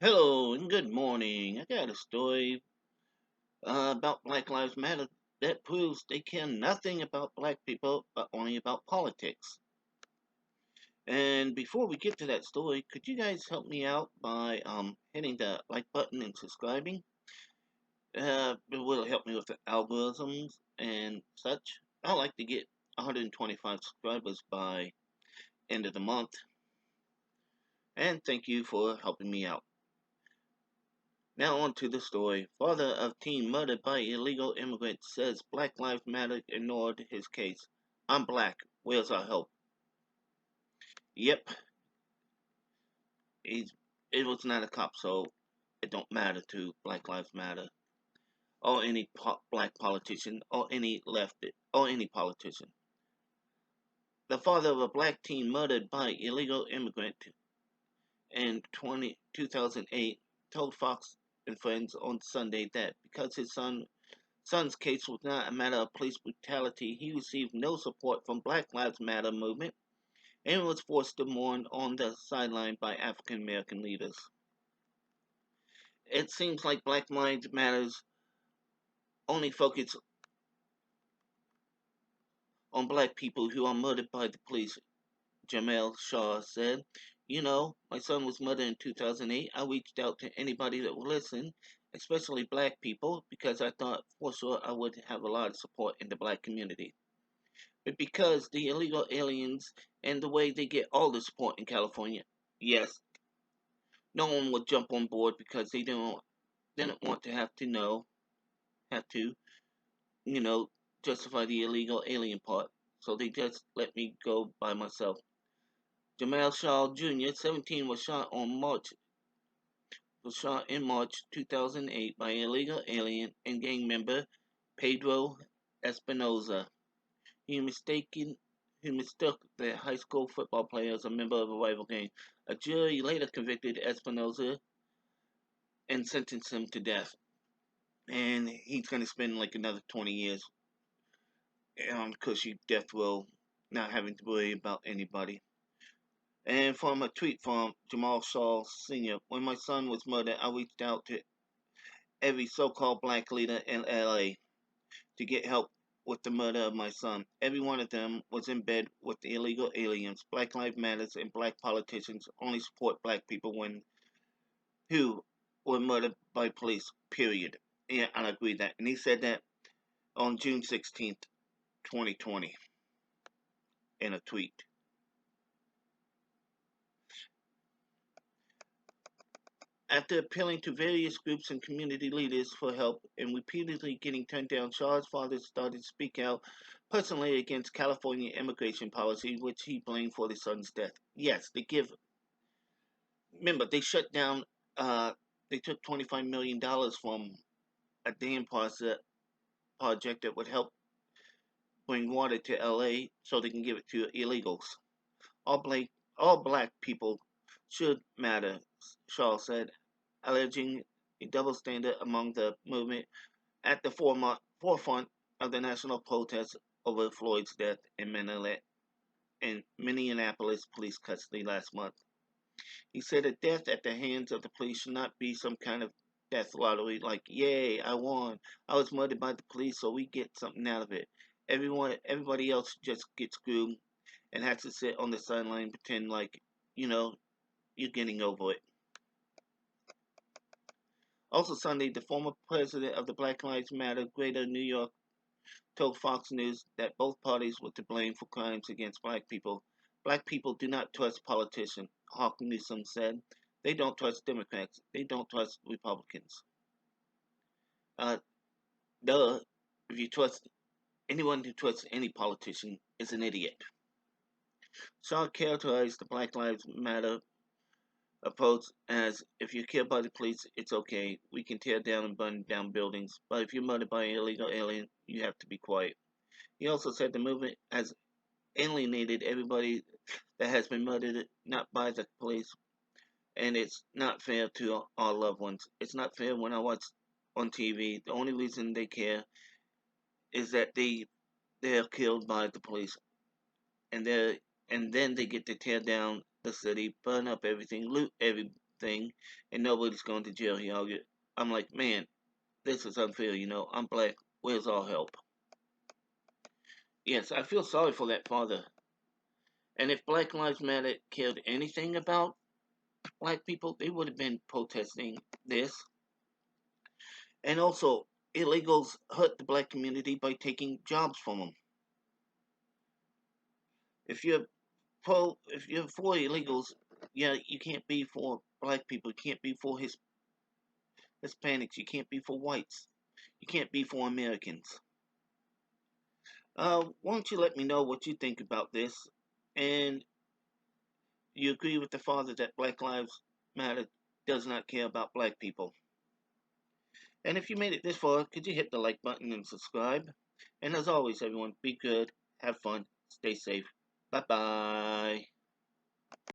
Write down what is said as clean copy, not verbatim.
Hello and good morning. I got a story about Black Lives Matter that proves they care nothing about black people but only about politics. And before we get to that story, could you guys help me out by hitting the like button and subscribing? It will help me with the algorithms and such. I'd like to get 125 subscribers by end of the month. And thank you for helping me out. Now on to the story. Father of teen murdered by illegal immigrant says Black Lives Matter ignored his case. I'm black. Where's our help? Yep, he's it was not a cop, so it don't matter to Black Lives Matter or any black politician or any left or any politician. The father of a black teen murdered by illegal immigrant in 2008 told Fox and Friends on Sunday that because his son's case was not a matter of police brutality, he received no support from Black Lives Matter movement and was forced to mourn on the sideline by African American leaders. It seems like Black Lives Matters only focus on black people who are murdered by the police, Jamel Shaw said. You know, my son was murdered in 2008. I reached out to anybody that would listen, especially black people, because I thought for sure I would have a lot of support in the black community. But because the illegal aliens and the way they get all the support in California, yes, no one would jump on board because they didn't want to have to, you know, justify the illegal alien part. So they just let me go by myself. Jamal Shaw Jr., 17, was shot in March 2008 by illegal alien and gang member Pedro Espinoza. He mistaken he mistook the high school football player as a member of a rival gang. A jury later convicted Espinoza and sentenced him to death. And he's going to spend like another 20 years on cushy death row, not having to worry about anybody. And from a tweet from Jamal Shaw Sr., when my son was murdered, I reached out to every so-called black leader in LA to get help with the murder of my son. Every one of them was in bed with the illegal aliens. Black Lives Matters and black politicians only support black people when who were murdered by police. Period. Yeah, I agree with that. And he said that on June 16th, 2020, in a tweet. After appealing to various groups and community leaders for help and repeatedly getting turned down, Shaw's father started to speak out personally against California immigration policy, which he blamed for his son's death. Yes, they give. Remember, they shut down. They took $25 million from a dam project that would help bring water to LA, so they can give it to illegals. All black people should matter, Shaw said, alleging a double standard among the movement at the forefront of the national protest over Floyd's death in Minneapolis police custody last month. He said a death at the hands of the police should not be some kind of death lottery like, yay, I won. I was murdered by the police, so we get something out of it. Everybody else just gets screwed and has to sit on the sideline and pretend like, you know, you're getting over it. Also Sunday, the former president of the Black Lives Matter Greater New York told Fox News that both parties were to blame for crimes against black people. Black people do not trust politicians, Hawk Newsom said. They don't trust Democrats. They don't trust Republicans. Uh, duh. If you trust anyone who trusts any politician is an idiot. Shaw characterized the Black Lives Matter approach as if you care about the police, it's okay. We can tear down and burn down buildings. But if you're murdered by an illegal alien, you have to be quiet. He also said the movement has alienated everybody that has been murdered not by the police, and it's not fair to our loved ones. It's not fair when I watch on TV. The only reason they care is that they're killed by the police, and they and then they get to tear down the city, burn up everything, loot thing, and nobody's going to jail. I'm like, man, this is unfair. I'm black. Where's our help? Yes, I feel sorry for that father. And if Black Lives Matter cared anything about black people, they would have been protesting this. And also, illegals hurt the black community by taking jobs from them. If you're if you're for illegals, yeah, you can't be for black people. You can't be for Hispanics. You can't be for whites. You can't be for Americans. Why don't you let me know what you think about this? And you agree with the father that Black Lives Matter does not care about black people. And if you made it this far, could you hit the like button and subscribe? And as always, everyone, be good, have fun, stay safe. Bye bye.